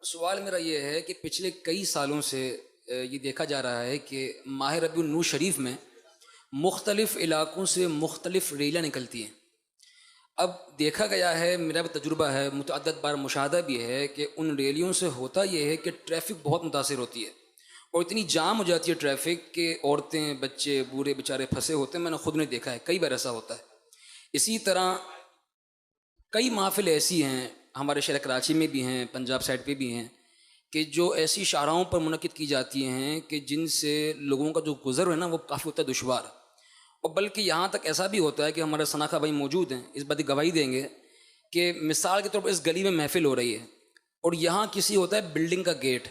سوال میرا یہ ہے کہ پچھلے کئی سالوں سے یہ دیکھا جا رہا ہے کہ ماہ ربیع النور شریف میں مختلف علاقوں سے مختلف ریلیاں نکلتی ہیں۔ اب دیکھا گیا ہے، میرا بھی تجربہ ہے، متعدد بار مشاہدہ بھی ہے کہ ان ریلیوں سے ہوتا یہ ہے کہ ٹریفک بہت متاثر ہوتی ہے اور اتنی جام ہو جاتی ہے ٹریفک کہ عورتیں، بچے، بوڑھے بیچارے پھنسے ہوتے ہیں۔ میں نے خود نے دیکھا ہے، کئی بار ایسا ہوتا ہے۔ اسی طرح کئی محافل ایسی ہیں ہمارے شہر کراچی میں بھی ہیں، پنجاب سائڈ پہ بھی ہیں، کہ جو ایسی شاہراہوں پر منعقد کی جاتی ہیں کہ جن سے لوگوں کا جو گزر ہے نا وہ کافی ہوتا ہے دشوار، اور بلکہ یہاں تک ایسا بھی ہوتا ہے کہ ہمارے ثناء بھائی موجود ہیں، اس بات کی گواہی دیں گے کہ مثال کے طور پر اس گلی میں محفل ہو رہی ہے اور یہاں کسی ہوتا ہے بلڈنگ کا گیٹ۔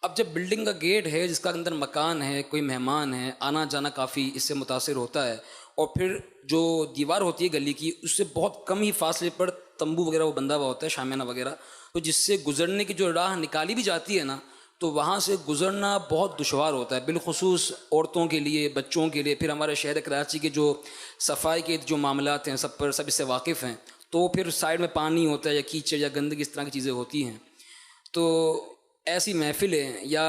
اب جب بلڈنگ کا گیٹ ہے جس کا اندر مکان ہے، کوئی مہمان ہے، آنا جانا کافی اس سے متاثر ہوتا ہے، اور پھر جو دیوار ہوتی ہے گلی کی اس سے بہت کم ہی فاصلے پر تمبو وغیرہ وہ بندھا ہوا ہوتا ہے، شامیانہ وغیرہ، تو جس سے گزرنے کی جو راہ نکالی بھی جاتی ہے نا تو وہاں سے گزرنا بہت دشوار ہوتا ہے، بالخصوص عورتوں کے لیے، بچوں کے لیے۔ پھر ہمارے شہر کراچی کے جو صفائی کے جو معاملات ہیں سب اس سے واقف ہیں، تو پھر سائڈ میں پانی ہوتا ہے یا کیچڑ یا گندگی، اس طرح کی چیزیں ہوتی ہیں۔ تو ایسی محفلیں یا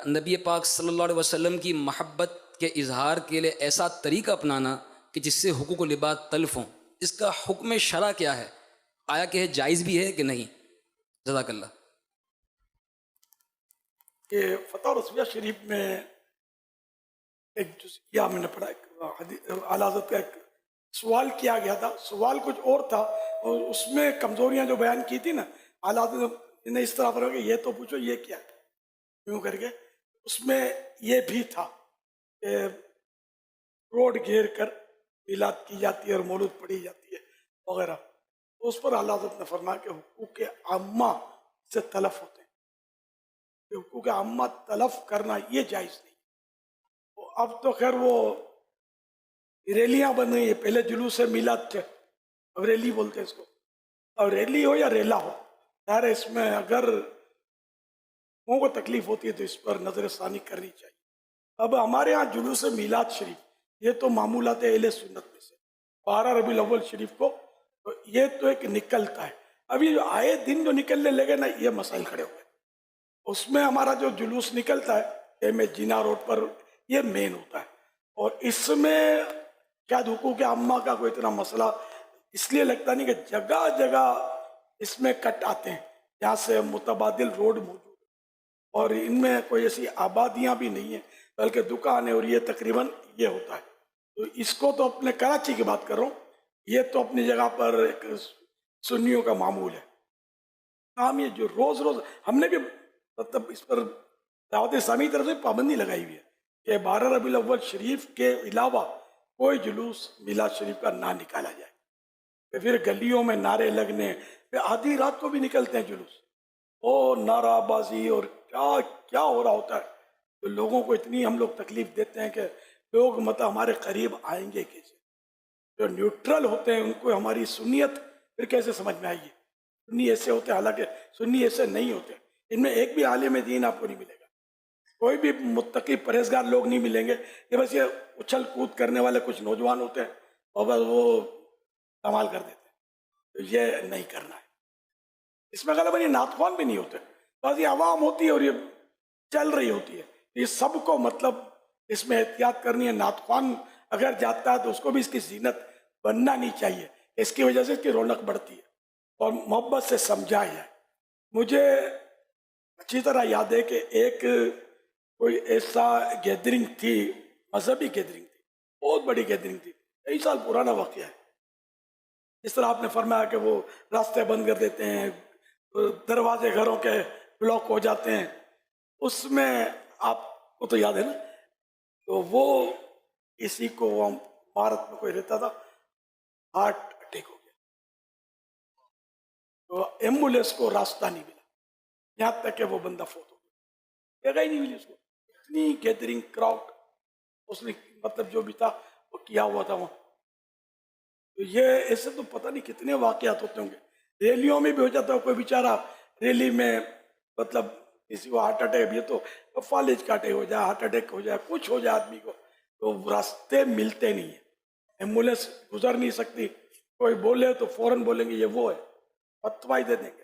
نبی پاک صلی اللہ علیہ وسلم کی محبت کے اظہار کے لیے ایسا طریقہ اپنانا کہ جس سے حقوق و لباس تلف ہوں، اس کا حکم شرع کیا ہے؟ آیا کہ جائز بھی ہے کہ نہیں؟ جزاک اللہ۔ کہ فتح رسویہ شریف میں ایک جزیہ میں نے پڑھا، اعلیٰ حضرت کا ایک سوال کیا گیا تھا، سوال کچھ اور تھا اور اس میں کمزوریاں جو بیان کی تھی نا، اعلیٰ حضرت نے اس طرح فرمایا کہ یہ تو پوچھو یہ کیا ہے، یوں کر کے اس میں یہ بھی تھا کہ روڈ گھیر کر میلاد کی جاتی ہے اور مولود پڑھی جاتی ہے وغیرہ، تو اس پر اعلیٰ حضرت نے فرمایا کہ حقوق عامہ سے تلف ہوتے ہیں، کہ حقوق عامہ تلف کرنا یہ جائز نہیں۔ اب تو خیر وہ ریلیاں بن گئی ہیں، پہلے جلوس میلاد تھے، اب ریلی بولتے ہیں اس کو، اب ریلی ہو یا ریلا ہو، ظاہر ہے اس میں اگر لوگوں کو تکلیف ہوتی ہے تو اس پر نظر ثانی کرنی چاہیے۔ اب ہمارے ہاں جلوس میلاد شریف یہ تو معمولات اہل سنت میں سے 12 ربیع الاول شریف کو یہ تو ایک نکلتا ہے، ابھی جو آئے دن جو نکلنے لگے نا یہ مسائل کھڑے ہوئے، اس میں ہمارا جو جلوس نکلتا ہے ایم اے جینا روڈ پر یہ مین ہوتا ہے، اور اس میں شاید حقوق عامہ کا کوئی اتنا مسئلہ اس لیے لگتا نہیں کہ جگہ جگہ اس میں کٹ آتے ہیں، یہاں سے متبادل روڈ موجود ہے اور ان میں کوئی ایسی آبادیاں بھی نہیں ہیں بلکہ دکان ہے، اور یہ تقریباً یہ ہوتا ہے، تو اس کو تو اپنے کراچی کی بات کر رہا ہوں، یہ تو اپنی جگہ پر ایک سنیوں کا معمول ہے۔ ہم یہ جو روز روز ہم نے بھی مطلب اس پر دعوت اسلامی کی طرف سے پابندی لگائی ہوئی ہے کہ 12 ربیع الاول شریف کے علاوہ کوئی جلوس میلاد شریف کا نہ نکالا جائے، پھر گلیوں میں نعرے لگنے، پھر آدھی رات کو بھی نکلتے ہیں جلوس، او نعرہ بازی اور کیا کیا ہو رہا ہوتا ہے، تو لوگوں کو اتنی ہم لوگ تکلیف دیتے ہیں کہ لوگ مطلب ہمارے قریب آئیں گے کیسے؟ جو نیوٹرل ہوتے ہیں ان کو ہماری سنیت پھر کیسے سمجھ میں آئے گی؟ سنی ایسے ہوتے ہیں، حالانکہ سنی ایسے نہیں ہوتے، ان میں ایک بھی عالم دین آپ کو نہیں ملے گا، کوئی بھی متقی پرہیزگار لوگ نہیں ملیں گے، یہ بس یہ اچھل کود کرنے والے کچھ نوجوان ہوتے ہیں اور بس وہ کمال کر دیتے ہیں، تو یہ نہیں کرنا ہے۔ اس میں غالباً یہ نعت خوان بھی نہیں ہوتے، بس یہ عوام ہوتی ہے اور یہ چل رہی ہوتی ہے، یہ سب کو مطلب اس میں احتیاط کرنی ہے۔ نعت خوان اگر جاتا ہے تو اس کو بھی اس کی زینت بننا نہیں چاہیے، اس کی وجہ سے اس کی رونق بڑھتی ہے اور محبت سے سمجھایا جائے۔ مجھے اچھی طرح یاد ہے کہ ایک کوئی ایسا گیدرنگ تھی، مذہبی گیدرنگ تھی، بہت بڑی گیدرنگ تھی، کئی سال پرانا واقعہ ہے۔ اس طرح آپ نے فرمایا کہ وہ راستے بند کر دیتے ہیں، دروازے گھروں کے بلاک ہو جاتے ہیں، اس میں آپ کو تو یاد ہے نا، تو وہ کسی کو بھارت میں کوئی رہتا تھا، ہارٹ اٹیک ہو گیا، تو ایمبولینس کو راستہ نہیں ملا، یہاں تک کہ وہ بندہ فوت ہو گیا، جگہ ہی نہیں ملی اس کو، اتنی گیدرنگ کراؤڈ اس نے مطلب جو بھی تھا وہ کیا ہوا تھا وہاں۔ تو یہ ایسے تو پتہ نہیں کتنے واقعات ہوتے ہوں گے، ریلیوں میں بھی ہو جاتا ہے، کوئی بیچارہ ریلی میں مطلب کسی کو ہارٹ اٹیک، یہ تو فالج کاٹے ہو جائے، ہارٹ اٹیک ہو جائے، کچھ ہو جائے آدمی کو، تو راستے ملتے نہیں ہیں، ایمبولینس گزر نہیں سکتی، کوئی بولے تو فوراً بولیں گے یہ وہ ہے، فتویٰ دے دیں گے،